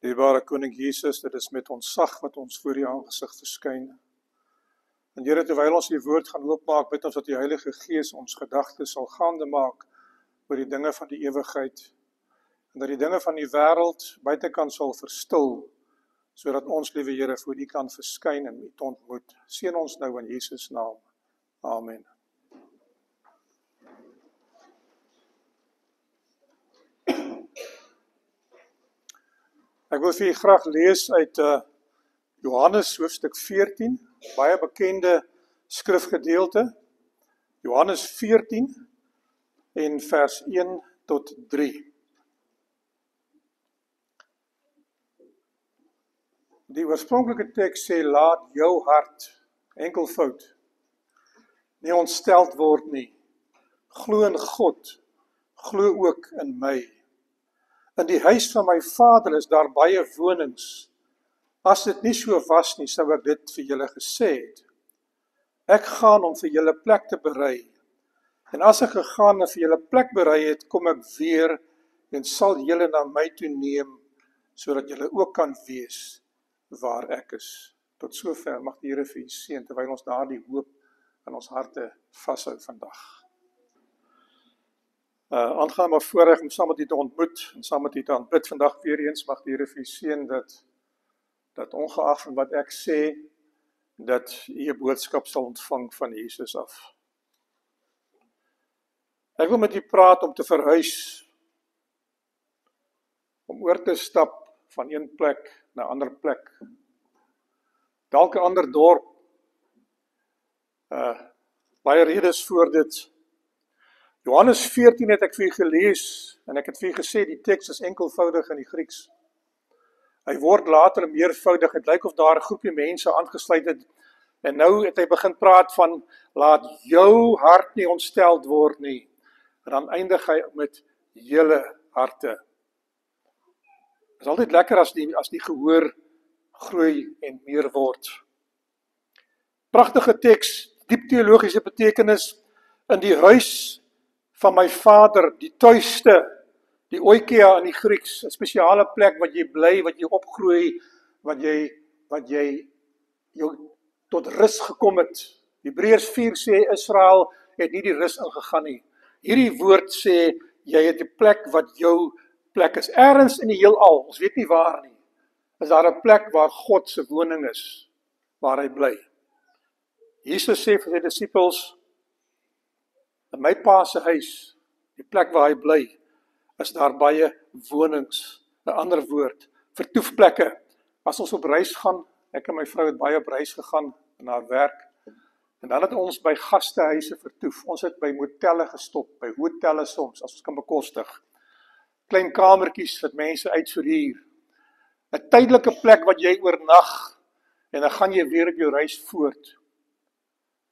Dierbare Koning Jesus, dit is met ontzag wat ons voor U aangesig verskyn. En Here, terwyl ons U woord gaan oopmaak, bid ons dat die Heilige Gees ons gedagtes sal gaande maak oor die dinge van die ewigheid, en dat die dinge van die wêreld buitekant sal verstil, sodat ons, liewe Here, voor U kan verskyn en U te ontmoet. Seën ons nou in Jesus naam. Amen. Ek wil vir u graag lees uit Johannes hoofstuk 14, baie bekende skrifgedeelte, Johannes 14 en vers 1 tot 3. Die oorspronklike teks sê, laat jou hart, enkelvoud, nie ontsteld word nie. Glo in God, glo ook in my. In die huis van my Vader is daar baie wonings. As dit nie so was nie, sou ek dit vir julle gesê het. Ek gaan om vir julle plek te berei. En as ek gegaan en vir julle plek berei het, kom ek weer en sal julle na my toe neem, sodat julle ook kan wees waar ek is. Tot sover mag die Here vir u seën, terwyl ons daardie hoop in ons harte vashou vandag. Aangaan maar voorreg om saam met u te ontmoet en saam met u te aanbid vandag weer eens, mag die Here vir u seën dat ongeag van wat ek sê, dat u 'n boodskap sal ontvang van Jesus af. Ek wil met u praat om te verhuis, om oor te stap van een plek na 'n ander plek. Dalk 'n ander dorp. Baie redes voor dit. Johannes 14 het ek vir u gelees, en ek het vir u gesê, die teks is enkelvoudig in die Grieks. Hy word later meervoudig, het lyk of daar 'n groepie mense aangesluit het, en nou het hy begin praat van, laat jou hart nie ontsteld word nie, en dan eindig hy met julle harte. Het is altyd lekker as die gehoor groei en meer word. Pragtige teks, diep teologiese betekenis, in die huis van my Vader, die tuiste, die oikia in die Grieks, 'n spesiale plek wat jy bly, wat jy opgroei, wat jy jou tot rus gekom het. Hebreërs 4 sê, Israel het nie die rus ingegaan nie. Hierdie woord sê, jy het die plek wat jou plek is. Ergens in die heelal, ons weet nie waar nie, is daar 'n plek waar God se woning is, waar hy bly. Jesus sê vir sy disippels, in my pa se huis, die plek waar hy bly, is daar baie wonings. 'n ander woord, vertoefplekke. As ons op reis gaan, ek en my vrou het baie op reis gegaan in haar werk, en dan het ons by gastehuise vertoef. Ons het by motelle gestop, by hotelle soms, as ons kan bekostig. Klein kamertjies wat mense uitverhuur. 'n tydelike plek wat jy oornag, en dan gaan jy weer op jou reis voort.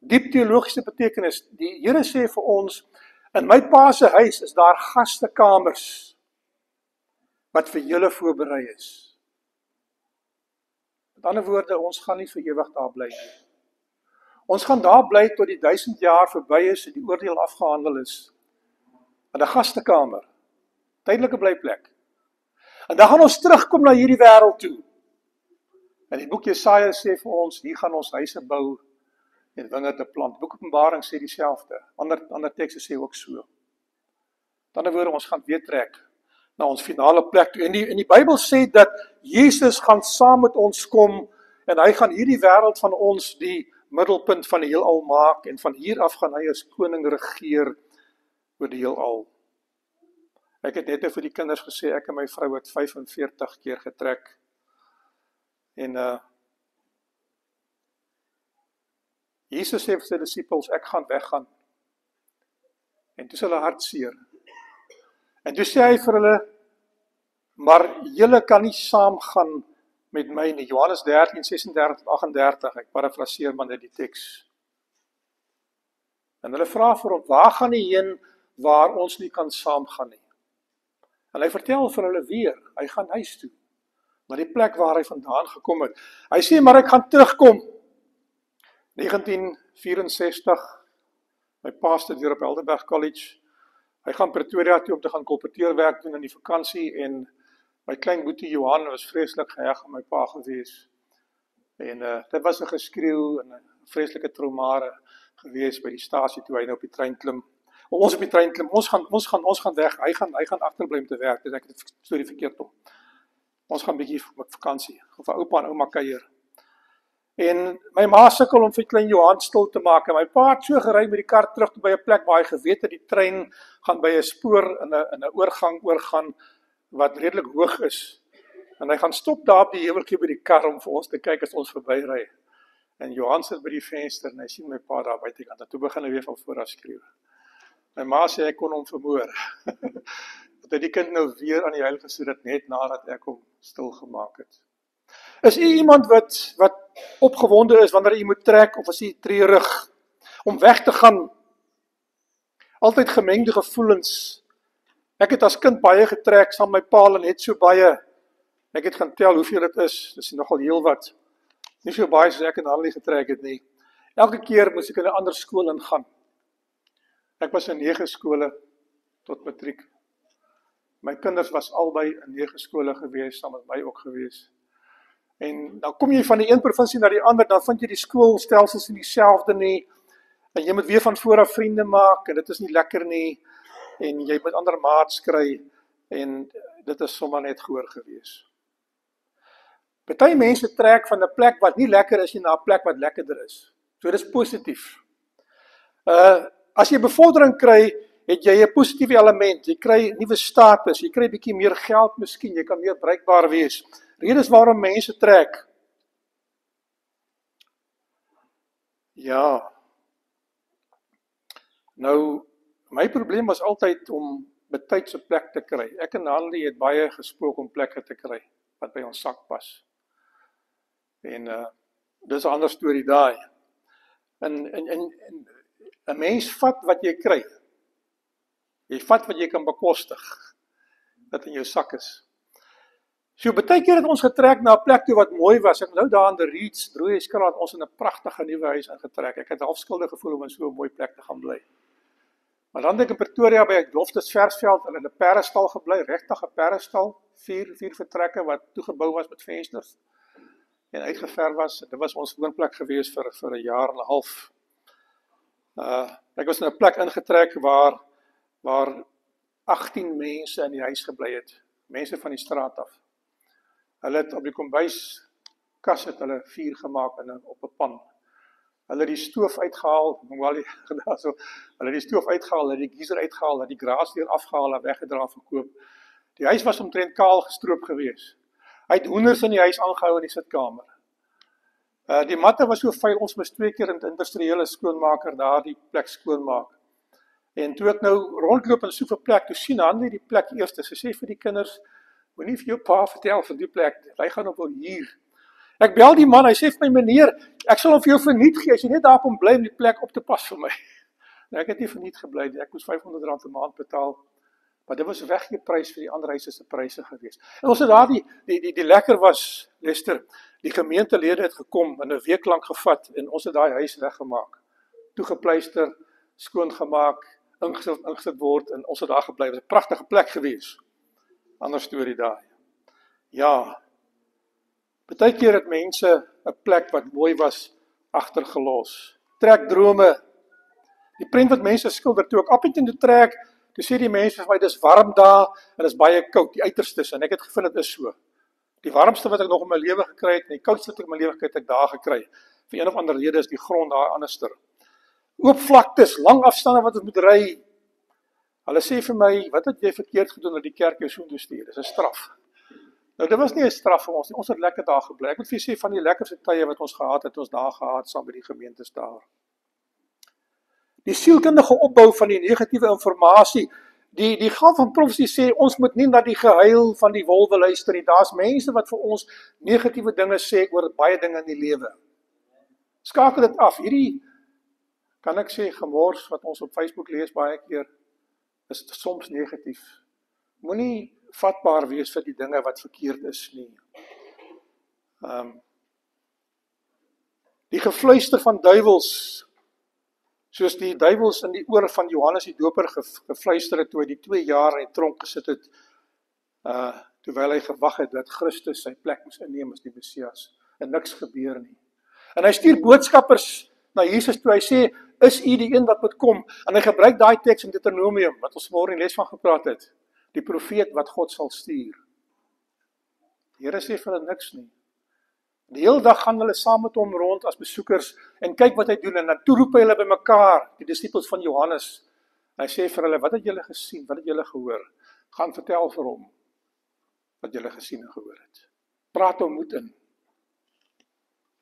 Diep teologiese betekenis, die Here sê vir ons, in my pa se huis is daar gastekamers, wat vir julle voorberei is. Met ander woorde, ons gaan nie vir ewig daar bly nie. Ons gaan daar bly tot die 1000 jaar verby is en die oordeel afgehandel is. In 'n gastekamer, tydelike blyplek. En dan gaan ons terugkom na hierdie wêreld toe. En die boek Jesaja sê vir ons, hier gaan ons huise bou en wingerde plant. Boek Openbaring sê dieselfde. Ander tekste sê ook so. Met ander woorde, ons gaan weer trek na ons finale plek toe. En die Bybel sê dat Jesus gaan saam met ons kom, en hy gaan hierdie wêreld van ons die middelpunt van die heelal maak, en van hier af gaan hy as koning regeer oor die heelal. Ek het net vir die kinders gesê, ek en my vrou het 45 keer getrek, en Jesus sê vir sy disippels, ek gaan weggaan. En toe is hulle hartseer. En toe sê hy vir hulle, maar julle kan nie saamgaan met my nie. Johannes 13, 36, 38, ek parafraseer maar net die teks. En hulle vra vir hom, waar gaan hy heen waar ons nie kan saamgaan nie? En hy vertel vir hulle weer, hy gaan huis toe, na die plek waar hy vandaan gekom het. Hy sê, maar ek gaan terugkom. 1964, my pa studeer op Helderberg College, hy gaan Pretoria toe om te gaan kolporteerwerk doen in die vakansie, en My klein boetie Johan was vreeslik geheg aan my pa gewees. En dit was 'n geskreeu en 'n vreeslike traumare gewees by die stasie toe hy nou op die trein klim. Ons op die trein klim, ons gaan weg. Hy gaan agterbly om te werk. Dis ek het die storie verkeerd om. Ons gaan bietjie met vakansie, of vir oupa en ouma kuier. En my ma sukkel om vir klein Johan stil te maak. En my pa het so gery met die kar terug by 'n plek waar hy geweet het die trein gaan by 'n spoor in 'n oorgaan wat redelik hoog is. En hy gaan stop daar op die heuweltjie by die kar om vir ons te kyk as ons verbyry. En Johan sit by die venster en hy sien my pa daar buitekant. En toe begin hy weer van voor af skreeu. My ma sê ek kon hom vermoor. Dat hy die kind nou weer aan die huil gesit het net nadat ek hom stil gemaak het. Is u iemand wat opgewonde is wanneer u moet trek of as u treurig om weg te gaan? Altyd gemengde gevoelens. Ek het as kind baie getrek saam met my pa en net so baie. Ek het gaan tel hoeveel dit is. Dis nogal heel wat. Nie so baie soos ek in Harley getrek het nie. Elke keer moes ek in 'n ander skool ingaan. Ek was in 9 skole tot matriek. My kinders was albei in 9 skole gewees, saam met my ook gewees. En dan kom jy van die een provinsie na die ander, dan vind jy die skoolstelsels nie dieselfde nie. En jy moet weer van voor af vriende maak, en dit is nie lekker nie. En jy moet ander maats kry, en dit is sommer net goor gewees. Party mense trek van 'n plek wat nie lekker is nie na 'n plek wat lekkerder is. So dis positief. As jy bevordering kry, het jy 'n positiewe element. Jy kry nuwe status, jy kry bietjie meer geld miskien, jy kan meer bruikbaar wees. Redes waarom mense trek. Ja. Nou, my probleem was altyd om betyds 'n plek te kry. Ek en Hanlie het baie gespook om plekke te kry wat by ons sak pas. En dis 'n ander storie daai. En 'n mens vat wat jy kry. Jy vat wat jy kan bekostig. Wat in jou sak is. So baie keer het ons getrek na 'n plek toe wat mooi was. Ek onthou daar in die Reeds, Drooieskraal, ons in 'n pragtige nuwe huis ingetrek. Ek het half skuldig gevoel om in so 'n mooi plek te gaan bly. Maar dan het ek in Pretoria by 'n Loftus Versveld in 'n perdestal gebly, regtig 'n perdestal, 4 vertrekke wat toegebou was met vensters en uitgeverf was. Dit was ons woonplek gewees vir 'n jaar en 'n half. Ek was in 'n plek ingetrek waar 18 mense in die huis gebly het, mense van die straat af. Hulle het op die kombuiskas het hulle vuur gemaak op 'n pan. Hulle het die stoof uitgehaal, hulle het die stoof uitgehaal, hulle het die geyser uitgehaal, hulle het die graasdeur afgehaal en weggedra verkoop. Die huis was omtrent kaal gestroop gewees. Hy het hoenders in die huis aangehou in die sitkamer. Die matte was so vuil, ons moes 2 keer met industriële skoonmaker daar die plek skoonmaak. En toe ek nou rondloop in so 'n plek, toe sien Hanlie die plek eers. Sy sê vir die kinders, moenie vir jou pa vertel van die plek, hy gaan op wil hier. Ek bel die man, hy sê vir my, meneer, ek sal hom vir jou verniet gee, as jy net daar kom bly om die plek op te pas vir my. Nou, ek het nie verniet gebly nie, ek moes R500 'n maand betaal, maar dit was weggeprys vir die ander huise se pryse gewees. En ons het daar die lekker was, Lester, die gemeentelede het gekom en 'n week lank gevat en ons het daai huis weggemaak. Toegepleister, skoongemaak, ingesit word en ons het daar gebly. Dit was 'n pragtige plek gewees. Ander storie daai. Ja. Baie keer het mense 'n plek wat mooi was agtergelos. Trek drome. Die prent wat mense skilder toe ek Appington toe trek, toe sê die mense vir my dis warm daar en dis baie koud, die uiterstes en ek het gevind dit is so. Die warmste wat ek nog in my lewe gekry het en die koudste wat ek in my lewe gekry het, ek daar gekry. Vir een of ander rede is die grond daar anderster. Oop vlaktes, lang afstande wat ons moet ry. Hulle sê vir my, wat het jy verkeerd gedoen dat die kerk jou so toe stuur? Dis 'n straf. Nou, dit was nie 'n straf vir ons nie. Ons het lekker daar gebly. Ek moet vir julle sê van die lekkerste tye wat ons gehad het, ons daar gehad saam met die gemeentes daar. Die sielkundige opbou van die negatiewe informasie, die gaan van profesie sê, ons moet nie na die gehuil van die wolwe luister nie. Daar's mense wat vir ons negatiewe dinge sê oor baie dinge in die lewe. Skakel dit af. Hierdie, kan ek sê, gemors wat ons op Facebook lees baie keer, is soms negatief. Moenie vatbaar wees vir die dinge wat verkeerd is nie. Die gefluister van duiwels, soos die duiwels in die oor van Johannes die Doper gefluister het toe hy die 2 jaar in die tronk gesit het, terwyl hy gewag het dat Christus sy plek moes inneem as die Messias, en niks gebeur nie. En hy stuur boodskappers na Jesus toe, hy sê, is u die een wat moet kom? En hy gebruik daai teks in Deuteronomium, wat ons môre in die les van gepraat het, die profeet wat God sal stuur. Die Here sê vir hulle niks nie. Die hele dag gaan hulle saam met hom rond as besoekers, en kyk wat hy doen, en dan toe roep hy hulle by mekaar, die disippels van Johannes, en hy sê vir hulle, wat het julle gesien, wat het julle gehoor? Gaan vertel vir hom, wat julle gesien en gehoor het. Praat hom moed in.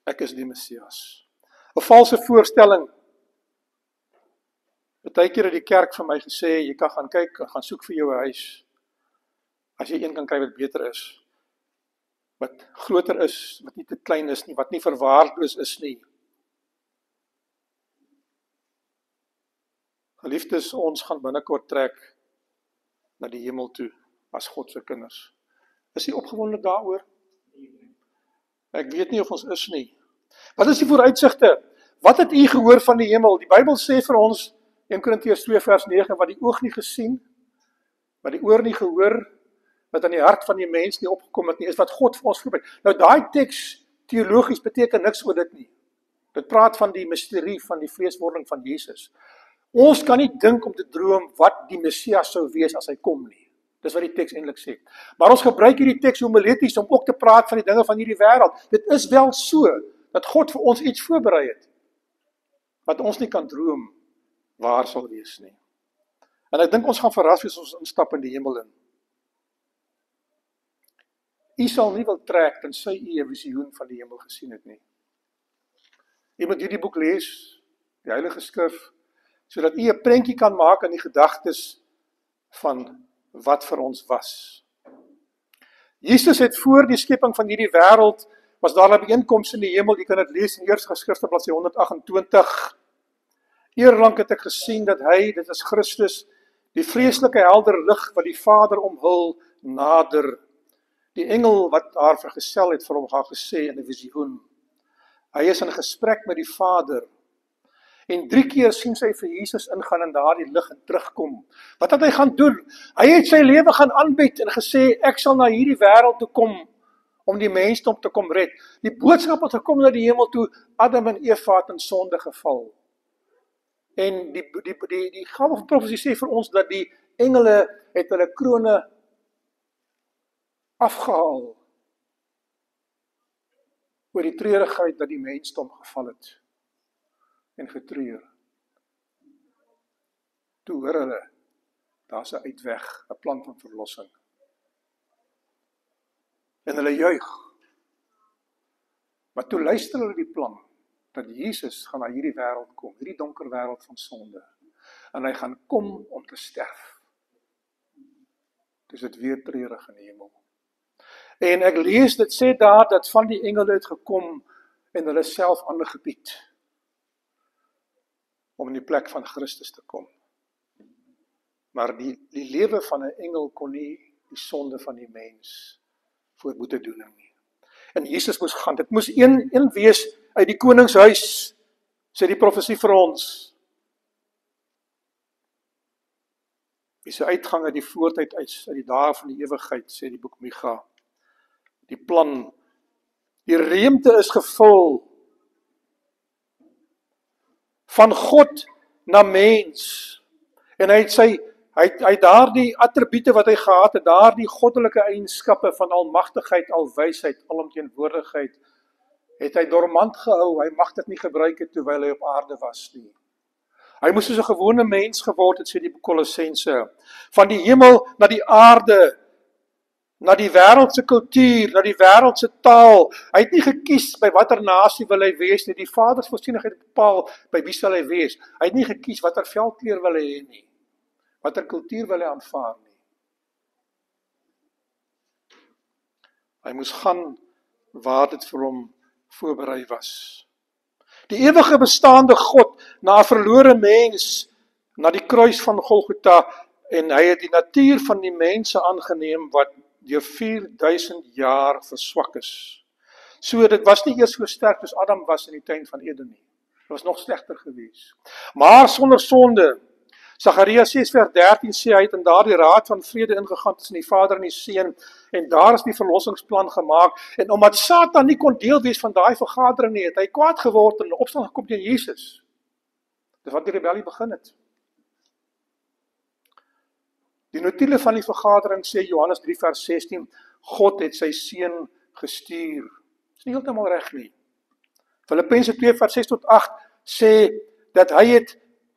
Ek is die Messias. 'n Valse voorstelling. Partykeer het die kerk vir my gesê, jy kan gaan kyk, gaan soek vir jou 'n huis, as jy een kan kry wat beter is, wat groter is, wat nie te klein is nie, wat nie verwaarloos is nie. Geliefdes, ons gaan binnekort trek na die hemel toe, as God se kinders. Is jy opgewonde daaroor? Ek weet nie of ons is nie. Wat is die vooruitsigte? Wat het u gehoor van die hemel? Die Bybel sê vir ons, 1 Korintiërs 2 vers 9, wat die oog nie gesien, wat die oor nie gehoor, wat aan die hart van die mens nie opgekom het nie, is wat God vir ons voorberei. Nou daai teks, teologies, beteken niks oor dit nie. Dit praat van die misterie van die vleeswording van Jesus. Ons kan nie dink om te droom wat die Messias sou wees as hy kom nie. Dis wat die teks eintlik sê. Maar ons gebruik hierdie teks homileties om ook te praat van die dinge van hierdie wêreld. Dit is wel so, dat God vir ons iets voorberei het, wat ons nie kan droom waar sal wees nie. En ek dink ons gaan verras wees as ons instap in die hemel in. U sal nie wil trek tensy u 'n visioen van die hemel gesien het nie. U moet hierdie boek lees, die Heilige Skrif, sodat u 'n prentjie kan maak in die gedagtes van wat vir ons was. Jesus het voor die skepping van hierdie wêreld, was daar 'n byeenkoms in die hemel, jy kan dit lees in Eerste Geskrifte bladsy 128. Eerlang het ek gesien dat hy, dit is Christus, die vreeslike helder lig wat die Vader omhul, nader. Die engel wat haar vergesel het vir hom gaan gesê in 'n visioen. Hy is in gesprek met die Vader. En 3 keer sien sy vir Jesus ingaan in daardie lig en terugkom. Wat het hy gaan doen? Hy het sy lewe gaan aanbied en gesê, ek sal na hierdie wêreld toe kom om die mensdom te kom red. Die boodskap het gekom na die hemel toe, Adam en Eva het in sonde geval. En die gawe van profesie sê vir ons dat die engele het hulle krone afgehaal oor die treurigheid dat die mensdom geval het en getreur. Toe hoor hulle, daar's 'n uitweg, 'n plan van verlossing. En hulle juig. Maar toe luister hulle die plan, dat Jesus gaan na hierdie wêreld kom, hierdie donker wêreld van sonde, en hy gaan kom om te sterf. Dis dit weer treurig in die hemel. En ek lees, dit sê daar, dat van die engele het gekom, en hulle self aangebied, om in die plek van Christus te kom. Maar die lewe van 'n engel kon nie die sonde van die mens voor boete doen nie. En Jesus moes gaan, dit moes een wees uit die koningshuis, sê die profesie vir ons. Wie se uitgang uit die voortyd uit die dae van die ewigheid, sê die boek Micha. Die plan, die ruimte is gevul, van God na mens, en hy het daardie attribute wat hy gehad het, daardie goddelike eienskappe van almagtigheid, alwysheid, alomteenwoordigheid, het hy dormant gehou, hy mag dit nie gebruik het terwyl hy op aarde was nie. Hy moes soos 'n gewone mens geword het, sê die Kolossense, van die hemel na die aarde, na die wêreldse kultuur, na die wêreldse taal. Hy het nie gekies by watter nasie wil hy wees nie. Die Vader se voorsienigheid het bepaal by wie sal hy wees. Hy het nie gekies watter velkleur wil hy hê nie. Watter kultuur wil hy aanvaar nie. Hy moes gaan waar dit vir hom voorberei was. Die ewige bestaande God, na 'n verlore mens, na die kruis van Golgotha, en hy het die natuur van die mense aangeneem wat deur 4000 jaar verswak is. So dit was nie eers so sterk as Adam was in die tuin van Eden nie. Dit was nog slegter geweest. Maar sonder sonde, Sagaria 6 vers 13 sê, hy het in daardie raad van vrede ingegaan tussen die Vader en die Seun, en daar is die verlossingsplan gemaak, en omdat Satan nie kon deel wees van daai vergadering nie, het hy kwaad geword en opstand gekom teen Jesus. Dis wat die rebellie begin het. Die notulen van die vergadering sê Johannes 3 vers 16, God het sy Seun gestuur. Dis nie heeltemal reg nie. Filippense 2 vers 6 tot 8 sê dat hy het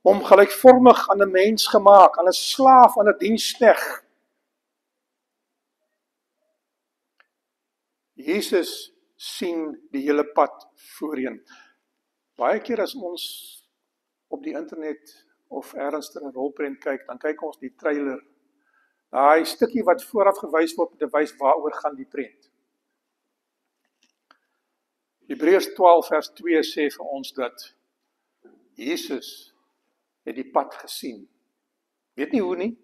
hom gelykvormig aan 'n mens gemaak, aan 'n slaaf, aan 'n diensknegt. Jesus sien die hele pad voorheen. Baie keer as ons op die internet of ergens in 'n rolprent kyk, dan kyk ons die trailer. Daai stukkie wat vooraf gewys word om te wys waaroor gaan die prent. Hebreërs 12 vers 2 sê vir ons dat Jesus het die pad gesien. Weet nie hoe nie.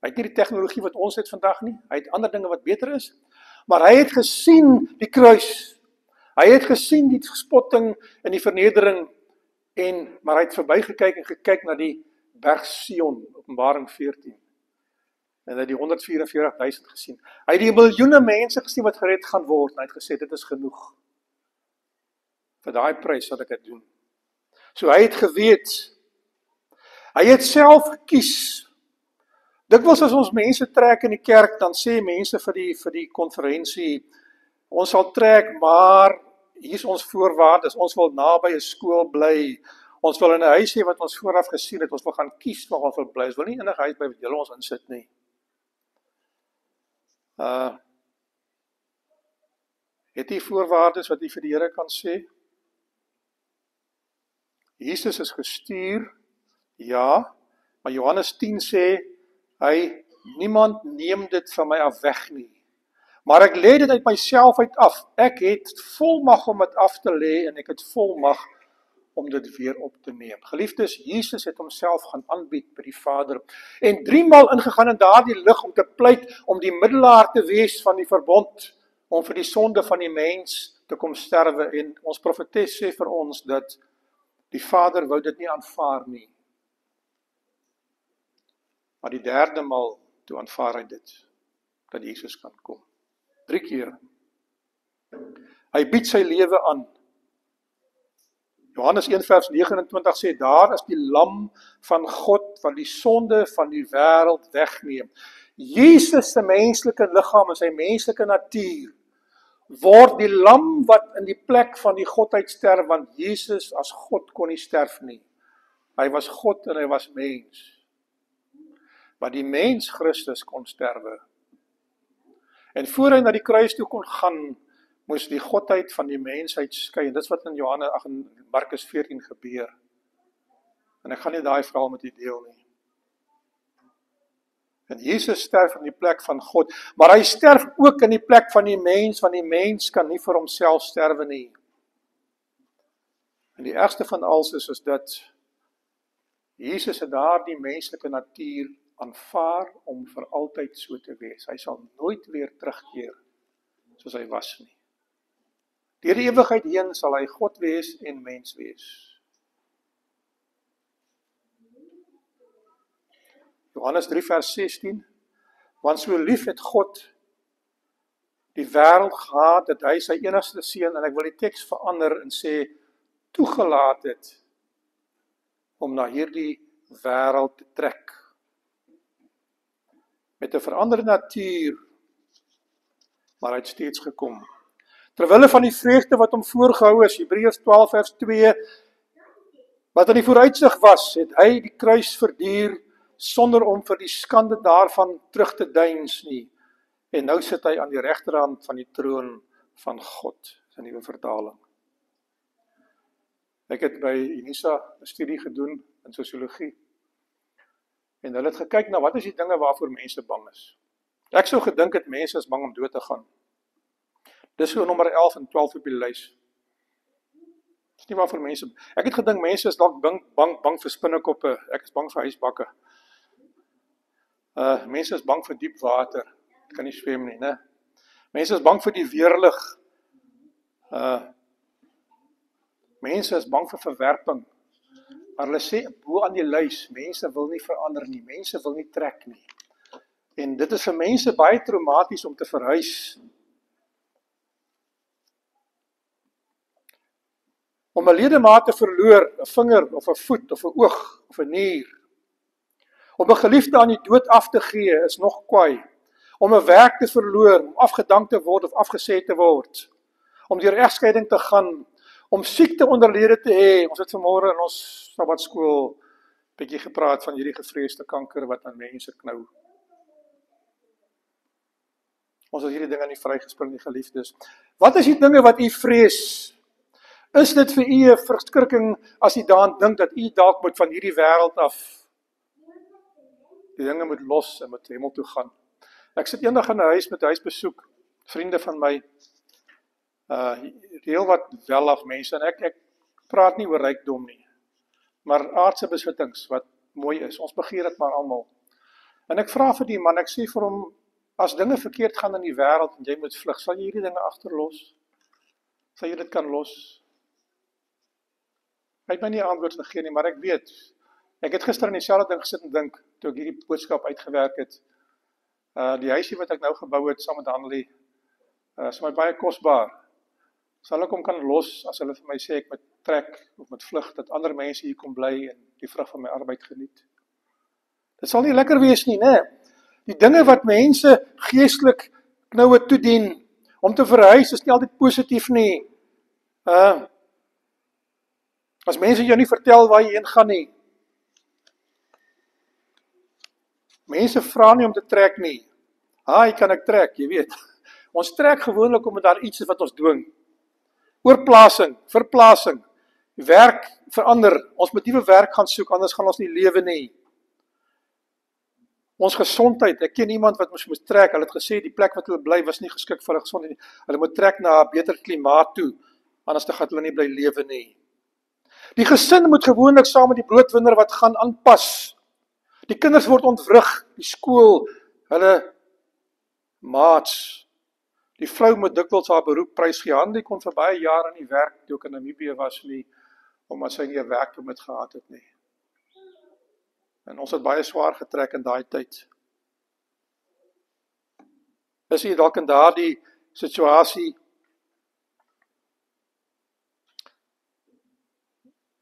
Hy het nie die tegnologie wat ons het vandag nie. Hy het ander dinge wat beter is. Maar hy het gesien die kruis. Hy het gesien die spotting en die vernedering. Maar hy het verbygekyk en gekyk na die berg Sion, Openbaring 14. En hy het die 144.000 gesien. Hy het die miljoene mense gesien wat gered gaan word. En hy het gesê, dit is genoeg. Vir daai prys sal ek dit doen. So hy het geweet. Hy het self gekies. Dikwels as ons mense trek in die kerk, dan sê mense vir die konferensie, ons sal trek, maar hier is ons voorwaardes, ons wil naby 'n skool bly, ons wil in 'n huis hê wat ons vooraf gesien het, ons wil gaan kies waar ons wil bly, ons wil nie in 'n huis bly wat julle ons insit nie. Het die voorwaardes wat jy vir die Here kan sê? Jesus is gestuur, ja, maar Johannes 10 sê, niemand neem dit van my af weg nie. Maar ek lê dit uit myself uit af. Ek het volmag om dit af te lê en ek het volmag om dit weer op te neem. Geliefdes, Jesus het homself gaan aanbied by die Vader en 3 maal ingegaan in daardie lig om te pleit om die middelaar te wees van die verbond, om vir die sonde van die mens te kom sterwe. En ons profetes sê vir ons dat die Vader wou dit nie aanvaar nie. Maar die 3de maal toe aanvaar hy dit, dat Jesus kan kom. 3 keer. Hy bied sy lewe aan. Johannes 1 vers 29 sê, daar is die lam van God, wat die sonde van die wêreld wegneem. Jesus se menslike liggaam en sy menslike natuur, word die lam wat in die plek van die Godheid sterf, want Jesus as God kon nie sterf nie. Hy was God en hy was mens. Maar die mens Christus kon sterwe. En voor hy na die kruis toe kon gaan, moes die Godheid van die mensheid skei. En dit is wat in Markus 14 gebeur. En ek gaan nie daai verhaal met u deel nie. En Jesus sterf in die plek van God, maar hy sterf ook in die plek van die mens, want die mens kan nie vir homself sterwe nie. En die ergste van alles is dat Jesus het daardie menslike natuur aanvaar om vir altyd so te wees. Hy sal nooit weer terugkeer soos hy was nie. Deur die ewigheid heen sal hy God wees en mens wees. Johannes 3 vers 16, want so lief het God die wêreld gehad, dat hy sy enigste seun, en ek wil die teks verander en sê, toegelaat het, om na hierdie wêreld te trek. Met 'n veranderde natuur, maar hy het steeds gekom. Terwille van die vreugde wat hom voorgehou is, Hebreërs 12 vers 2, wat in die vooruitsig was, het hy die kruis verduur, sonder om vir die skande daarvan terug te deins nie. En nou sit hy aan die regterhand van die troon van God, in die nuwe vertaling. Ek het by Unisa 'n studie gedoen in sosiologie. En hulle het gekyk na wat is die dinge waarvoor mense bang is. Ek sou gedink het mense is bang om dood te gaan. Dis so nommer 11 en 12 op die lys. Dis nie waarvoor mense. Ek het gedink mense is dalk bang vir spinnekoppe. Ek is bang vir huisbakke. Mense is bang vir diep water. Ek kan nie swem nie, né? Mense is bang vir die weerlig. Mense is bang vir verwerping. Maar hulle sê, bo aan die lys, mense wil nie verander nie, mense wil nie trek nie. En dit is vir mense baie traumaties om te verhuis. Om 'n ledemaat te verloor, 'n vinger of 'n voet of 'n oog of 'n nier. Om 'n geliefde aan die dood af te gee is nog kwaai. Om 'n werk te verloor, om afgedank te word of afgesê te word. Om deur egskeiding te gaan, om siekte onderlede te hê. Ons het vanmôre in ons sabbatskool bietjie gepraat van hierdie gevreesde kanker wat aan mense knou. Ons het hierdie dinge nie vrygespring nie, geliefdes. Wat is die dinge wat u vrees? Is dit vir u 'n verskrikking as u daaraan dink dat u dalk moet van hierdie wêreld af die dinge moet los en met hemel toe gaan? Ek sit eendag in 'n huis met huisbesoek, vriende van my, heel wat welaf mense, en ek praat nie oor rykdom nie, maar aardse besittings wat mooi is. Ons begeer dit maar almal. En ek vra vir die man, ek sê vir hom, as dinge verkeerd gaan in die wêreld en jy moet vlug, sal jy hierdie dinge agterlos? Sal jy dit kan los? Hy het my nie 'n antwoord gegee nie, maar ek weet, ek het gister in dieselfde ding gesit en dink, toe ek hierdie boodskap uitgewerk het, die huisie wat ek nou gebou het, saam met Hanlie, is my baie kosbaar. Sal ek hom kan los, as hulle vir my sê, ek moet trek, of moet vlug, dat ander mense hier kom bly, en die vrug van my arbeid geniet. Dit sal nie lekker wees nie, né? Die dinge wat mense geestelik knoue toedien, om te verhuis, is nie altyd positief nie. As mense jou nie vertel waar jy heen gaan nie. Mense vra nie om te trek nie. Haai, kan ek trek, jy weet. Ons trek gewoonlik omdat daar iets is wat ons dwing. Oorplasing, verplasing, werk verander. Ons moet nuwe werk gaan soek, anders gaan ons nie lewe nie. Ons gesondheid, ek ken iemand wat moes trek, hulle het gesê die plek wat hulle bly was nie geskik vir hulle gesondheid nie. Hulle moet trek na 'n beter klimaat toe, anders gaan hulle nie bly lewe nie. Die gesin moet gewoonlik saam met die broodwinner wat gaan aanpas. Die kinders word ontwrig, die skool, hulle maats. Die vrou moet dikwels haar beroep prysgee. Hanlie kon vir baie jare nie werk toe ek in Namibië was nie, omdat sy nie 'n werkpermit gehad het nie. En ons het baie swaar getrek in daai tyd. Is jy dalk in daardie situasie?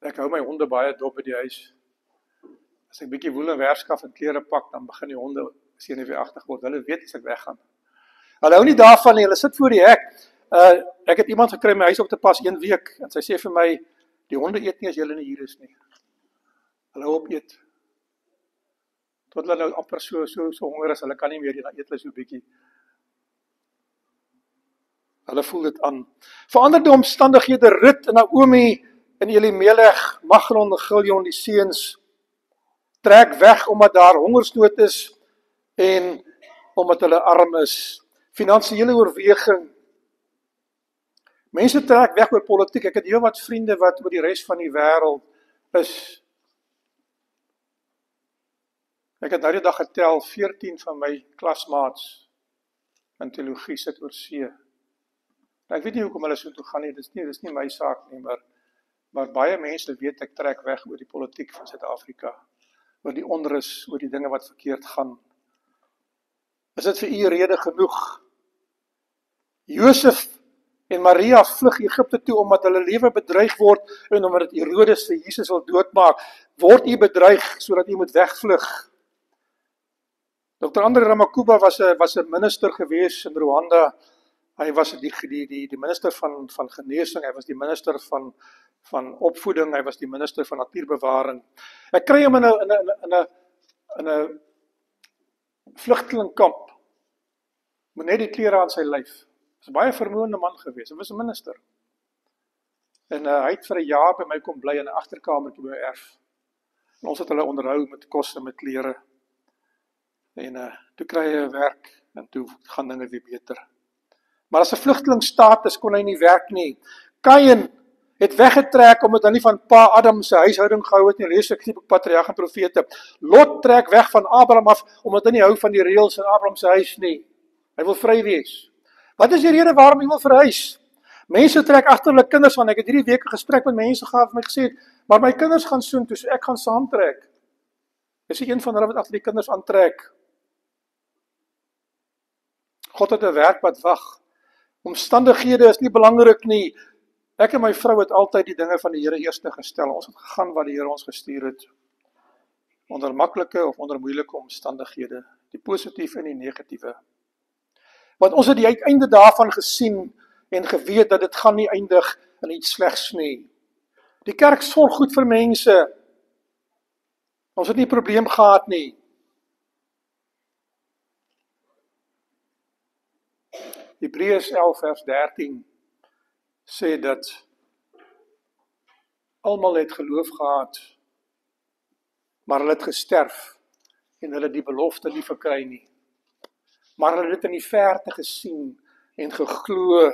Ek hou my honde baie dop by die huis. As ek bietjie woel en werskaf en klere pak, dan begin die honde senuweeagtig word. Hulle weet as ek weggaan. Hulle hou nie daarvan nie, hulle sit voor die hek. Ek het iemand gekry my huis op te pas 1 week, en sy sê vir my, die honde eet nie as julle nie hier is nie. Hulle hou op eet. Tot hulle nou amper so honger is, hulle kan nie meer, dan eet hulle so bietjie. Hulle voel dit aan. Veranderde omstandighede, Rut en Naomi en Elimelech, Maglon en Giljon, die seuns, trek weg omdat daar hongersnood is en omdat hulle arm is. Finansiële oorweging. Mense trek weg oor politiek. Ek het heel wat vriende wat oor die res van die wêreld is. Ek het nou die dag getel, 14 van my klasmaats in teologie sit oor see. Ek weet nie hoekom hulle so toe gaan nie, dis nie my saak nie, maar baie mense weet ek trek weg oor die politiek van Suid-Afrika, oor die onrus, oor die dinge wat verkeerd gaan. Is dit vir u rede genoeg? Josef en Maria vlug Egipte toe omdat hulle lewe bedreig word en omdat Herodes vir Jesus wil doodmaak. Word u bedreig sodat u moet wegvlug? Dr. Andre Ramakuba was 'n minister gewees in Rwanda. Hy was die minister van genesing, hy was die minister van opvoeding, hy was die minister van natuurbewaring. Ek kry hom in 'n vlugtelingkamp, met net die klere aan sy lyf. Hy was 'n baie vermoënde man gewees, hy was 'n minister. En hy het vir 'n jaar by my kom bly in 'n agterkamertjie by my erf. En ons het hulle onderhou met kos en met klere. En toe kry hy 'n werk, en toe gaan dinge weer beter. Maar as 'n vlugtelingstatus kon hy nie werk nie. Kain het weggetrek omdat hy nie van pa Adam se huishouding gehou het nie. Lees ek die boek Patriarge en Profete. Lot trek weg van Abraham af omdat hy nie hou van die reëls in Abraham se huis nie. Hy wil vry wees. Wat is die rede waarom hy wil verhuis? Mense trek agter hulle kinders aan. Ek het hierdie week 'n gesprek met mense gehad wat my gesê het, maar my kinders gaan soontoe, so ek gaan saamtrek. Is ek een van hulle wat agter die kinders aantrek? God het 'n werk wat wag. Omstandighede is nie belangrik nie. Ek en my vrou het altyd die dinge van die Here eerste gestel. Ons het gegaan wat die Here ons gestuur het. Onder maklike of onder moeilike omstandighede. Die positiewe en die negatiewe. Want ons het die uiteinde daarvan gesien en geweet dat dit gaan nie eindig in iets slegs nie. Die kerk sorg goed vir mense. Ons het nie 'n probleem gehad nie. Hebreërs 11 vers 13 sê dat almal het geloof gehad, maar hulle het gesterf en hulle die belofte nie verkry nie. Maar hulle het dit in die verte gesien en geglo.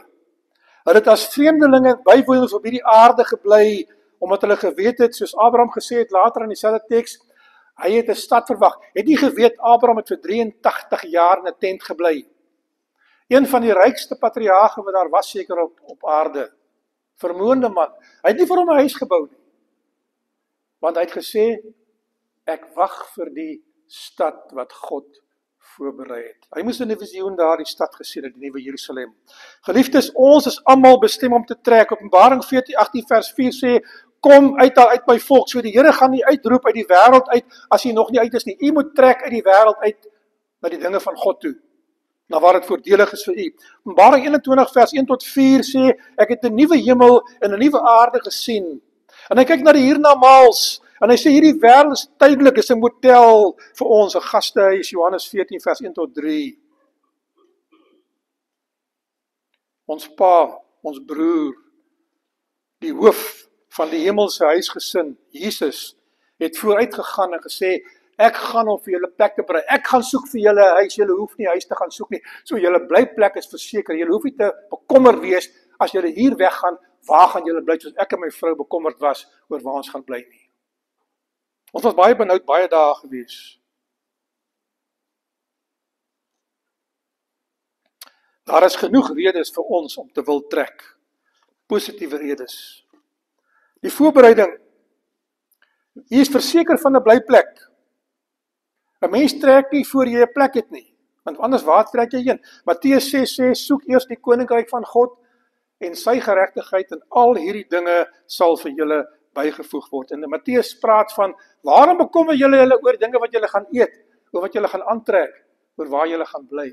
Hulle het as vreemdelinge bywoners op hierdie aarde gebly, omdat hulle geweet het, soos Abraham gesê het later in dieselfde teks, hy het 'n stad verwag. Het nie geweet Abraham het vir 83 jaar in 'n tent gebly. Een van die rykste patriarge wat daar was seker op aarde. Vermoënde man. Hy het nie vir hom 'n huis gebou nie. Want hy het gesê, ek wag vir die stad wat God voorberei het. Hy moes in 'n visioen daar die stad gesien het, die nuwe Jerusalem. Geliefdes, ons is almal bestem om te trek. Openbaring 14:18 vers 4 sê, kom uit my volk. So die Here gaan nie uitroep uit die wêreld uit as hy nog nie uit is nie. U moet trek uit die wêreld uit na die dinge van God toe. Na waar dit voordelig is vir u. Openbaring 21 vers 1 tot 4 sê, ek het 'n nuwe hemel en 'n nuwe aarde gesien. En hy kyk na die hiernamaals, en hy sê hierdie wêreld is tydelik, is 'n motel vir ons, 'n gastehuis, Johannes 14 vers 1 tot 3. Ons pa, ons broer, die hoof van die hemelse huisgesin, Jesus, het vooruit gegaan en gesê, ek gaan om vir julle plek te berei. Ek gaan soek vir julle 'n huis. Julle hoef nie 'n huis te gaan soek nie. So julle blyplek is verseker. Julle hoef nie te bekommerd wees as julle hier weggaan. Waar gaan julle bly? Soos ek en my vrou bekommerd was oor waar ons gaan bly nie. Ons was baie benoud baie dae gewees. Daar is genoeg redes vir ons om te wil trek. Positiewe redes. Die voorbereiding. Jy is verseker van 'n blyplek. 'n Mens trek nie voor jy 'n plek het nie, want anders waar trek jy heen? Matteus 6 sê, soek eers die koninkryk van God en sy geregtigheid en al hierdie dinge sal vir julle bygevoeg word. En Matteus praat van, waarom bekommer julle oor dinge wat julle gaan eet, oor wat julle gaan aantrek, oor waar julle gaan bly?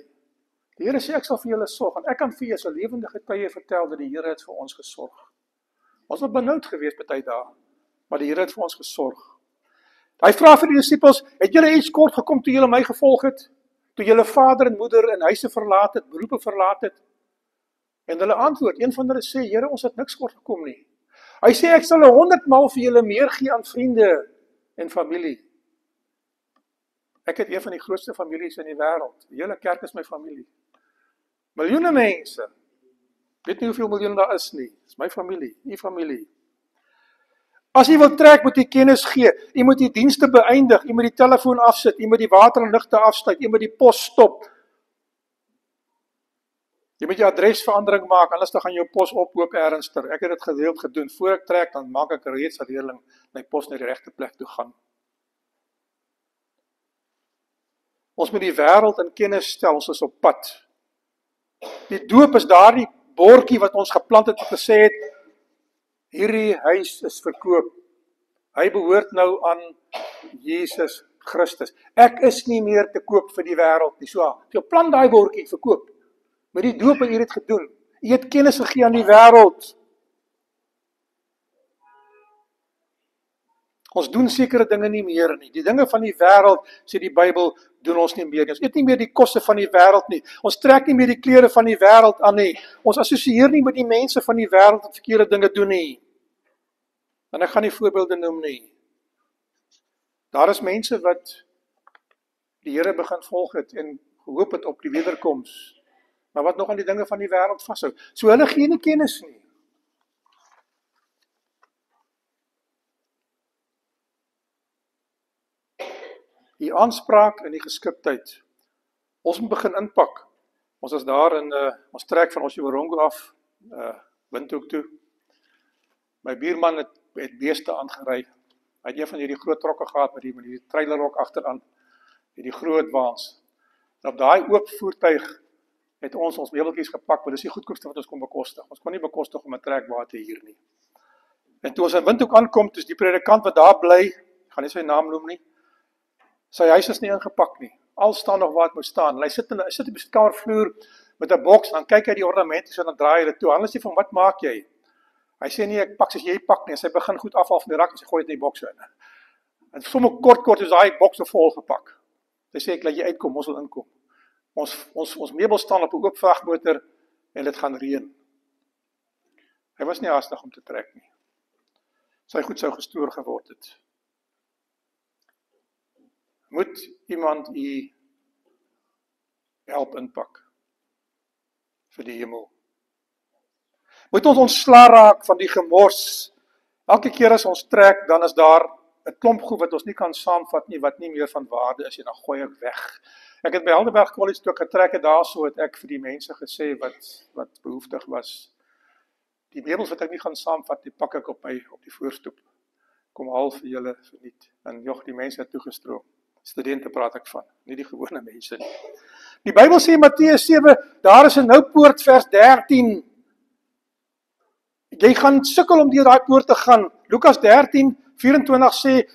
Die Here sê, ek sal vir julle sorg, en ek kan vir julle as 'n lewende getuie vertel dat die Here het vir ons gesorg. Ons was benoud geweest baie dae, maar die Here het vir ons gesorg. Hy vra vir die disippels, het julle iets kort gekom toe julle my gevolg het? Toe julle vader en moeder en huise verlaat het, beroepe verlaat het? En hulle antwoord, een van hulle sê, Here, ons het niks kort gekom nie. Hy sê, ek sal 100 maal vir julle meer gee aan vriende en familie. Ek het een van die grootste families in die wêreld. Die hele kerk is my familie. Miljoene mense. Weet nie hoeveel miljoen daar is nie. Dis my familie, die familie. As jy wil trek, moet jy kennis gee. Jy moet die dienste beëindig. Jy moet die telefoon afsit. Jy moet die water en ligte afsluit. Jy moet die pos stop. Jy moet jou adresverandering maak, anders dan gaan jou pos ophoop ernstiger. Ek het dit gereeld gedoen. Voor ek trek, dan maak ek reeds dat my pos na die regte plek toe gaan. Ons moet die wêreld in kennis stel, ons is op pad. Die doop is daardie bordjie wat ons geplant het, wat gesê het, hierdie huis is verkoop. Hy behoort nou aan Jesus Christus. Ek is nie meer te koop vir die wêreld nie. So, jy plant daai bordjie, verkoop. Met die doop het jy dit gedoen. Jy het kennis gegee aan die wêreld. Ons doen sekere dinge nie meer nie. Die dinge van die wêreld, sê die Bybel, doen ons nie meer nie. Ons eet nie meer die kosse van die wêreld nie. Ons trek nie meer die klere van die wêreld aan nie. Ons assosieer nie met die mense van die wêreld wat verkeerde dinge doen nie. En ek gaan nie voorbeelde noem nie. Daar is mense wat die Here begin volg het en gehoop het op die wederkoms, maar wat nog aan die dinge van die wêreld vashou. So hulle gee nie kennis nie. Die aanspraak en die geskiktheid. Ons moet begin inpak. Ons is daar in, ons trek van Osjewarongo af, windhoek toe. My buurman het beeste aangery. Hy het een van hierdie groot trokke gehad met die trailerhok agteraan, die groot waans. En op daai oop voertuig het ons meubeltjies gepak, want dis die goedkoopste wat ons kon bekostig. Ons kon nie bekostig om 'n trekwa te huur nie. En toe ons in Windhoek aankom, toe is die predikant wat daar bly, ek gaan nie sy naam noem nie, sy huis is nie ingepak nie. Al staan nog waar het moet staan. En hy sit op die beskamervloer met 'n boks, dan kyk hy die ornamente so, dan draai hy dit toe. Anders sê van, wat maak jy? Hy sê nie, ek pak soos jy pak nie. Sy begin goed afval van die rak en sy gooi dit in die boks in. En sommer kort is daai boks vol gepak. Sy sê, ek laat jy uitkom, ons wil inkom. Ons meubel staan op 'n oop vragmotor en dit gaan reën. Hy was nie haastig om te trek nie. Sy goed sou gestoor geword het. Moet iemand u help inpak vir die hemel? Moet ons ontsla raak van die gemors? Elke keer as ons trek, dan is daar 'n klomp goed wat ons nie kan saamvat nie, wat nie meer van waarde is, en dan gooi ek weg. Ek het by Helderberg College toe ek getrek het, daarso het ek vir die mense gesê wat behoeftig was. Die meubels wat ek nie gaan saamvat, die pak ek op die voorstoep. Kom haal vir julle verniet. En die mense het toegestroom. Studente praat ek van, nie die gewone mense nie. Die Bybel sê Matteus 7, daar is 'n nou poort vers 13. Jy gaan sukkel om deur daai poort te gaan. Lukas 13:24 sê,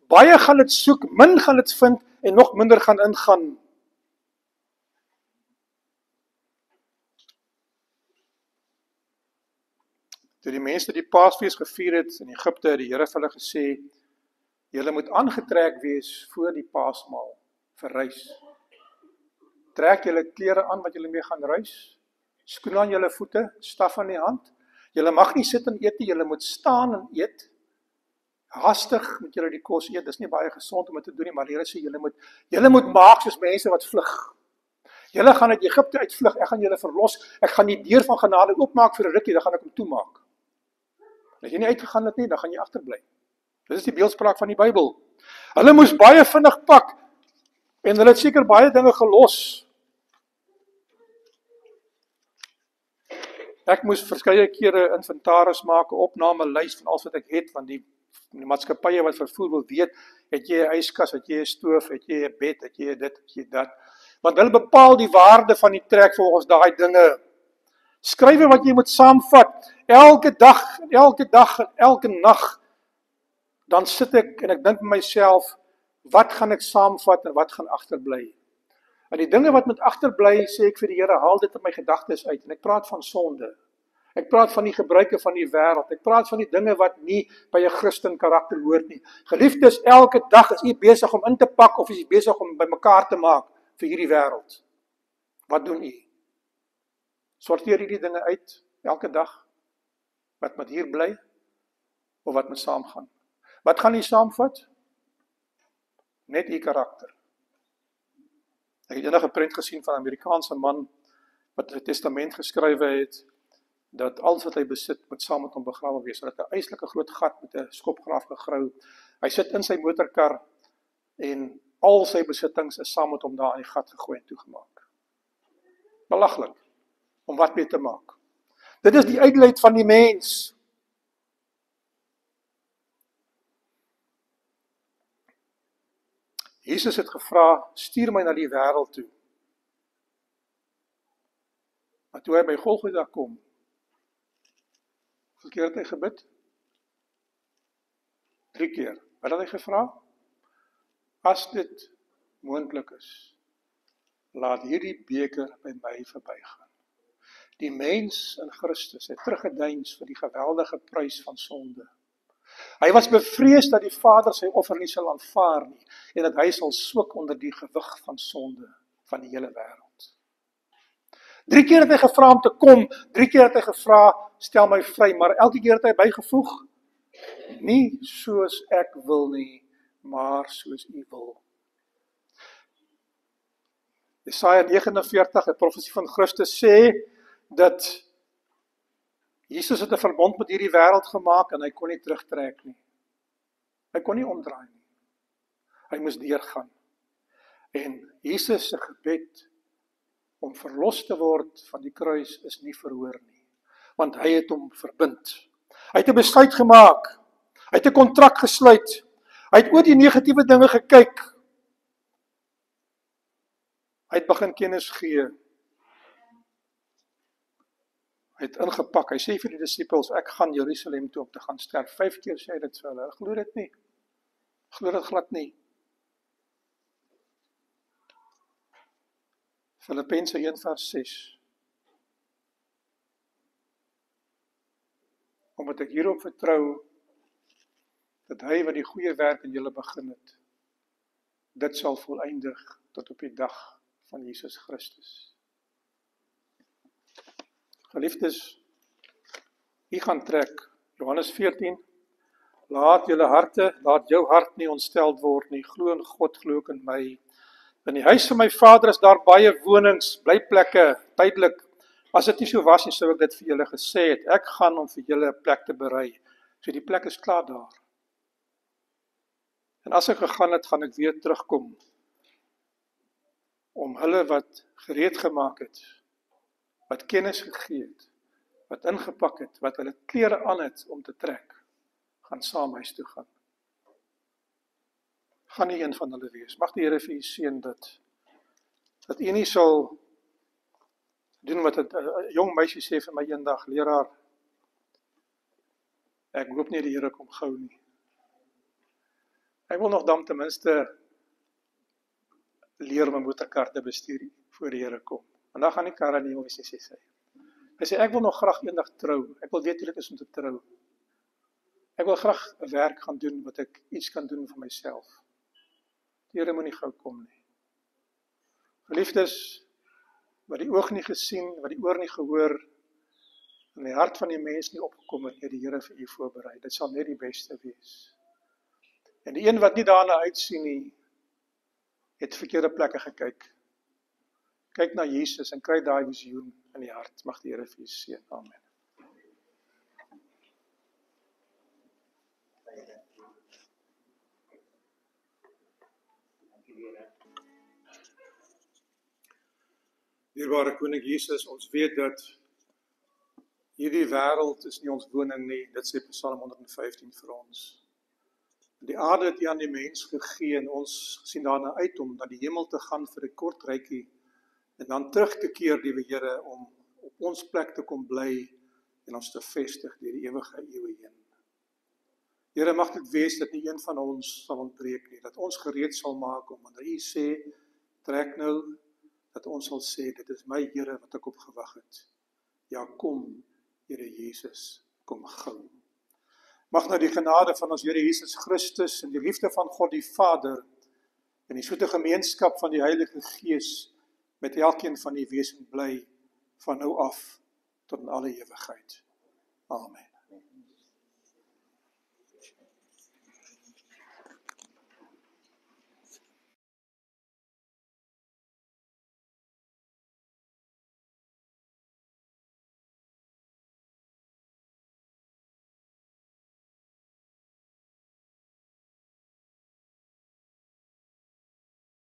baie gaan dit soek, min gaan dit vind, en nog minder gaan ingaan. Toe die mense die Paasfees gevier het in Egipte, het die Here vir hulle gesê, julle moet aangetrek wees voor die Paasmaal vir reis. Trek julle klere aan wat julle mee gaan reis, skoene aan julle voete, staf in die hand. Julle mag nie sit en eet nie, julle moet staan en eet. Haastig moet julle die kos eet, dis nie baie gesond om dit te doen nie, maar die Here sê, julle moet maak soos mense wat vlug. Julle gaan uit Egipte uitvlug, ek gaan julle verlos, ek gaan die deur van genade oopmaak vir 'n rukkie, dan gaan ek hom toemaak. As jy nie uitgegaan het nie, dan gaan jy agterbly. Dit is die beeldspraak van die Bybel. Hulle moes baie vinnig pak, en hulle het seker baie dinge gelos. Ek moes verskeie kere inventaris maak, 'n opnamelys van alles wat ek het, want die maatskappye wat vervoer wil weet, het jy 'n yskas, het jy 'n stoof, het jy 'n bed, het jy dit, het jy dat. Want hulle bepaal die waarde van die trek volgens daai dinge. Skrywe wat jy moet saamvat, elke dag en elke nag, dan sit ek en ek dink met myself, wat gaan ek saamvat en wat gaan agterbly? En die dinge wat moet agterbly, sê ek vir die Here, haal dit in my gedagtes uit, en ek praat van sonde. Ek praat van die gebruike van die wêreld, ek praat van die dinge wat nie by 'n Christen karakter hoort nie. Geliefdes, elke dag is u besig om in te pak, of is u besig om bymekaar te maak vir hierdie wêreld? Wat doen u? Sorteer hierdie dinge uit, elke dag, wat moet hier bly, of wat moet saamgaan? Wat gaan u saamvat? Net u karakter. Ek het eendag 'n prent gesien van 'n Amerikaanse man, wat 'n testament geskrywe het, dat alles wat hy besit, moet saam met hom begrawe wees. Hy het 'n eislike groot gat met 'n skopgraaf gegrou. Hy sit in sy motorkar, en al sy besittings is saam met hom daar in die gat gegooi en toegemaak. Belaglik, om wat mee te maak. Dit is die uitleid van die mens. Jesus het gevra, stuur my na die wêreld toe. Maar toe hy by Golgotha kom, hoeveel keer het hy gebid? 3 keer. Wat het hy gevra? As dit moontlik is, laat hierdie beker by my verbygaan. Die mens in Christus het teruggedeins vir die geweldige prys van sonde. Hy was bevrees dat die Vader sy offer nie sal aanvaar nie, en dat hy sal swik onder die gewig van sonde van die hele wêreld. 3 keer het hy gevra om te kom, 3 keer het hy gevra, stel my vry, maar elke keer het hy bygevoeg, nie soos ek wil nie, maar soos u wil. Jesaja 49, 'n profesie van Christus sê, dat Jesus het 'n verbond met hierdie wêreld gemaak, en hy kon nie terugtrek nie. Hy kon nie omdraai nie. Hy moes deurgaan. En Jesus se gebed om verlos te word van die kruis is nie verhoor nie. want hy het hom verbind. Hy het 'n besluit gemaak. Hy het 'n kontrak gesluit. Hy het oor die negatiewe dinge gekyk. Hy het begin kennis gee. Hy het ingepak. Hy sê vir die disippels, ek gaan Jerusalem toe om te gaan sterf. 5 keer sê hy dit vir hulle. Ek glo dit nie. Ek glo dit glad nie. Filippense 1:6. Omdat ek hierop vertrou, dat hy wat die goeie werk in julle begin het, dit sal voleindig tot op die dag van Jesus Christus. Geliefdes, u gaan trek, Johannes 14, laat jou hart nie ontsteld word nie, glo in God, glo ook in my. In die huis van my Vader is daar baie wonings, blyplekke, tydelik. As dit nie so was nie, sou ek dit vir julle gesê het. Ek gaan om vir julle 'n plek te berei. So die plek is klaar daar. En as ek gegaan het, gaan ek weer terugkom om hulle wat gereed gemaak het, wat kennis gegee het, wat ingepak het, wat hulle klere aan het om te trek, gaan saam huis toe gaan. Gaan nie een van hulle wees. Mag die Here vir u seën dat u nie sal doen wat 'n jong meisie sê vir my eendag, leraar, ek hoop nie die Here kom gou nie. Hy wil nog dan ten minste leer om 'n motorkar te bestuur voor die Here kom. En dan gaan die karre nie wees, sê sy. Hy sê, ek wil nog graag eendag trou. Ek wil weet hoe dit is om te trou. Ek wil graag 'n werk gaan doen, wat ek iets kan doen vir myself. Die Here moet nie gou kom nie. Geliefdes, wat die oog nie gesien, wat die oor nie gehoor, en die hart van die mens nie opgekom het, het die Here vir u voorberei. Dit sal net die beste wees. En die een wat nie daarna uitsien nie, het verkeerde plekke gekyk. Kyk na Jesus en kry daai visioen in die hart. Mag die Here vir u seën. Amen. Dierbare Koning Jesus, ons weet dat hierdie wêreld is nie ons woning nie, dit sê Psalm 115 vir ons. Die aarde het U aan die mens gegee en ons sien daarna uit om na die hemel te gaan vir 'n kort rukkie en dan terug te keer, liewe Here, om op ons plek te kom bly en ons te vestig deur die ewige eeue heen. Here, mag dit wees dat nie een van ons sal ontbreek nie, dat ons gereed sal maak om wanneer U sê, trek nou, dat ons sal sê, dit is my Here wat ek op gewag het. Ja, kom, Here Jesus, kom gou. Mag nou die genade van ons Here Jesus Christus en die liefde van God die Vader en die soete gemeenskap van die Heilige Gees met elkeen van u wees en bly van nou af tot in alle ewigheid. Amen.